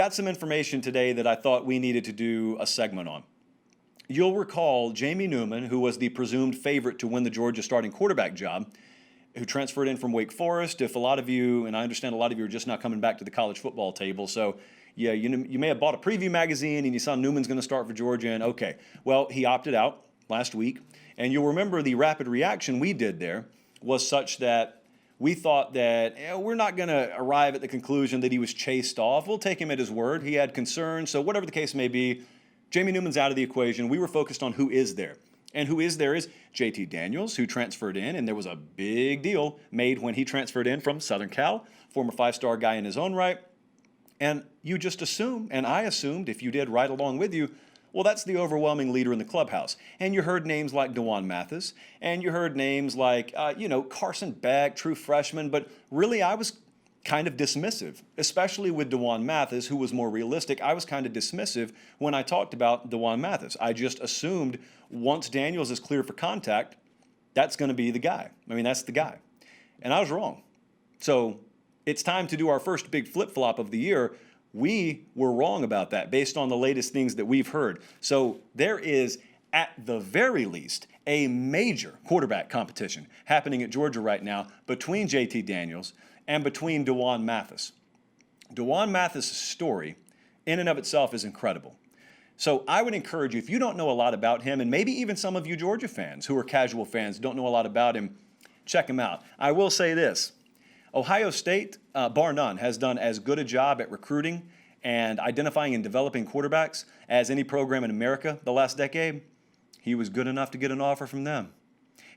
got some information today that I thought we needed to do a segment on. You'll recall Jamie Newman, who was the presumed favorite to win the Georgia starting quarterback job, who transferred in from Wake Forest. If a lot of you, and I understand a lot of you are just now coming back to the college football table, so yeah, you may have bought a preview magazine and you saw Newman's going to start for Georgia, and okay, well, he opted out last week. And you'll remember the rapid reaction we did there was such that we thought that we're not going to arrive at the conclusion that he was chased off. We'll take him at his word. He had concerns, so whatever the case may be, Jamie Newman's out of the equation. We were focused on who is there. And who is there is JT Daniels, who transferred in, and there was a big deal made when he transferred in from Southern Cal, former five-star guy in his own right. And you just assume, and I assumed, if you did right along with you, well, that's the overwhelming leader in the clubhouse. And you heard names like Mathis, and you heard names like, Carson Beck, true freshman, but really I was kind of dismissive, especially with Mathis, who was more realistic. I was kind of dismissive when I talked about Mathis. I just assumed once Daniels is clear for contact, that's going to be the guy. I mean, that's the guy. And I was wrong. So it's time to do our first big flip-flop of the year. We were wrong about that based on the latest things that we've heard. So there is, at the very least, a major quarterback competition happening at Georgia right now between JT Daniels and between Mathis. Mathis' story in and of itself is incredible. So I would encourage you, if you don't know a lot about him, and maybe even some of you Georgia fans who are casual fans don't know a lot about him, check him out. I will say this. Ohio State, bar none, has done as good a job at recruiting and identifying and developing quarterbacks as any program in America the last decade. He was good enough to get an offer from them.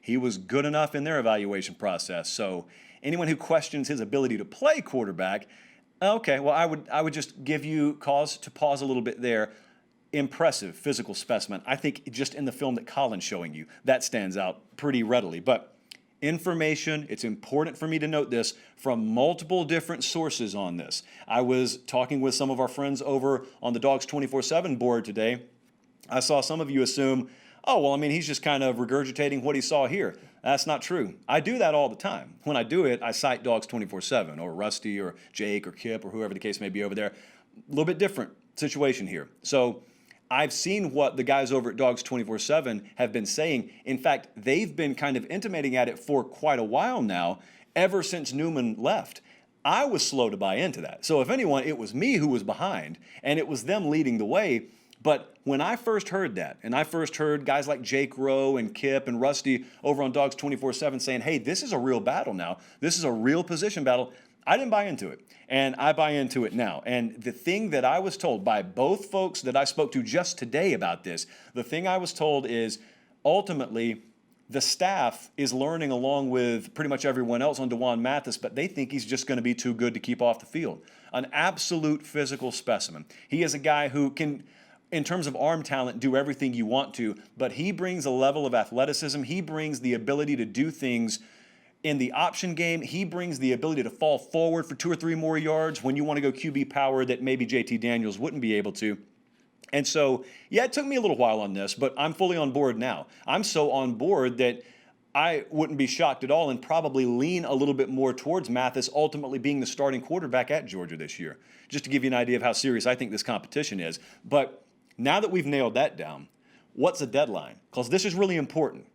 He was good enough in their evaluation process. So anyone who questions his ability to play quarterback, okay, well, I would just give you cause to pause a little bit there. Impressive physical specimen. I think just in the film that Colin's showing you, that stands out pretty readily. But information, it's important for me to note this, from multiple different sources on this. I was talking with some of our friends over on the Dogs 24/7 board today. I saw some of you assume, oh, well, I mean, he's just kind of regurgitating what he saw here. That's not true. I do that all the time. When I do it, I cite Dogs 24/7 or Rusty or Jake or Kip or whoever the case may be over there. A little bit different situation here. So I've seen what the guys over at Dogs 24/7 have been saying. In fact, they've been kind of intimating at it for quite a while now, ever since Newman left. I was slow to buy into that. So if anyone, it was me who was behind, and it was them leading the way. But when I first heard that, and I first heard guys like Jake Rowe and Kip and Rusty over on Dogs 24/7 saying, hey, this is a real battle now. This is a real position battle. I didn't buy into it, and I buy into it now. And the thing that I was told by both folks that I spoke to just today about this, the thing I was told is ultimately the staff is learning along with pretty much everyone else on Mathis, but they think he's just going to be too good to keep off the field. An absolute physical specimen. He is a guy who can, in terms of arm talent, do everything you want to, but he brings a level of athleticism. He brings the ability to do things in the option game. He brings the ability to fall forward for 2 or 3 more yards when you want to go QB power that maybe JT Daniels wouldn't be able to. And so, yeah, it took me a little while on this, but I'm fully on board now. I'm so on board that I wouldn't be shocked at all and probably lean a little bit more towards Mathis ultimately being the starting quarterback at Georgia this year, just to give you an idea of how serious I think this competition is. But now that we've nailed that down, what's a deadline? Because this is really important.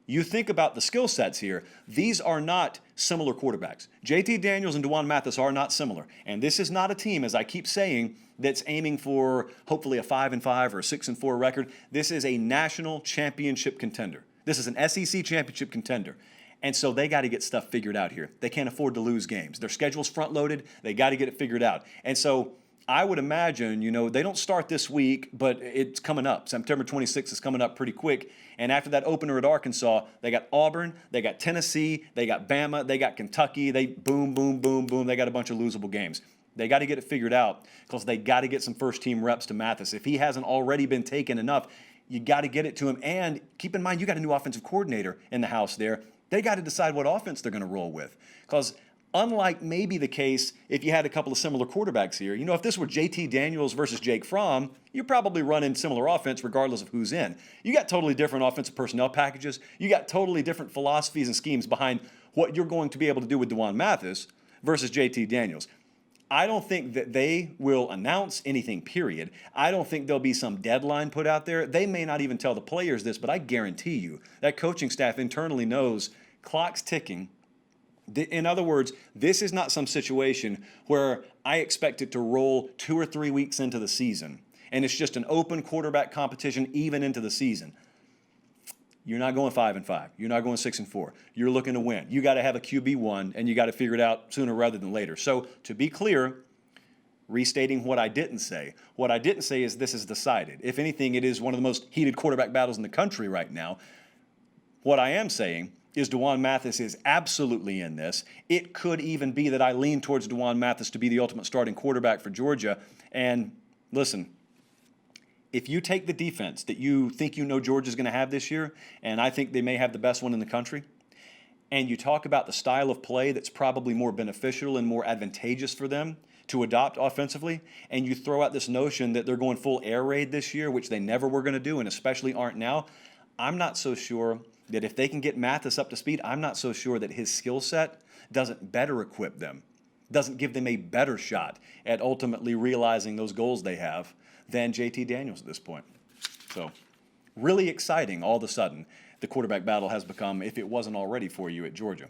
You think about the skill sets here. These are not similar quarterbacks. JT Daniels and Mathis are not similar. And this is not a team, as I keep saying, that's aiming for hopefully a 5-5 or a 6-4 record. This is a national championship contender. This is an SEC championship contender. And so they got to get stuff figured out here. They can't afford to lose games. Their schedule's front-loaded. They got to get it figured out. And so I would imagine, they don't start this week, but it's coming up. September 26th is coming up pretty quick. And after that opener at Arkansas, they got Auburn, they got Tennessee, they got Bama, they got Kentucky. They boom, boom, boom, boom. They got a bunch of losable games. They got to get it figured out because they got to get some first-team reps to Mathis. If he hasn't already been taken enough, you got to get it to him. And keep in mind, you got a new offensive coordinator in the house there. They got to decide what offense they're going to roll with because unlike maybe the case if you had a couple of similar quarterbacks here, if this were JT Daniels versus Jake Fromm, you're probably running similar offense regardless of who's in. You got totally different offensive personnel packages. You got totally different philosophies and schemes behind what you're going to be able to do with Mathis versus JT Daniels. I don't think that they will announce anything, period. I don't think there'll be some deadline put out there. They may not even tell the players this, but I guarantee you that coaching staff internally knows clock's ticking. In other words, this is not some situation where I expect it to roll 2 or 3 weeks into the season, and it's just an open quarterback competition even into the season. You're not going 5-5. You're not going 6-4. You're looking to win. You got to have a QB1, and you got to figure it out sooner rather than later. So to be clear, restating what I didn't say. What I didn't say is this is decided. If anything, it is one of the most heated quarterback battles in the country right now. What I am saying is DeJuan Mathis is absolutely in this. It could even be that I lean towards DeJuan Mathis to be the ultimate starting quarterback for Georgia. And listen, if you take the defense that you think you know Georgia's going to have this year, and I think they may have the best one in the country, and you talk about the style of play that's probably more beneficial and more advantageous for them to adopt offensively, and you throw out this notion that they're going full air raid this year, which they never were going to do and especially aren't now, I'm not so sure that if they can get Mathis up to speed, I'm not so sure that his skill set doesn't better equip them, doesn't give them a better shot at ultimately realizing those goals they have than JT Daniels at this point. So really exciting all of a sudden the quarterback battle has become, if it wasn't already for you at Georgia.